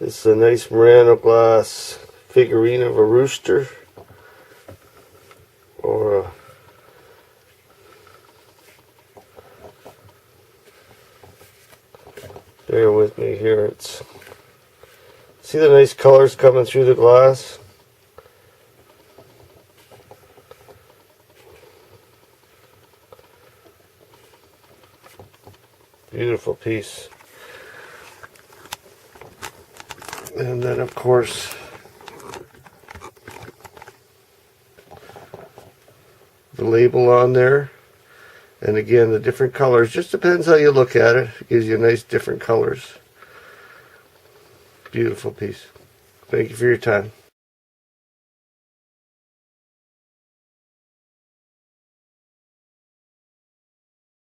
This is a nice Murano glass figurine of a rooster, or a bear with me here. It's, see the nice colors coming through the glass? Beautiful piece. And then of course the label on there, and again the different colors, just depends how you look at it. It gives you nice different colors. Beautiful piece. Thank you for your time.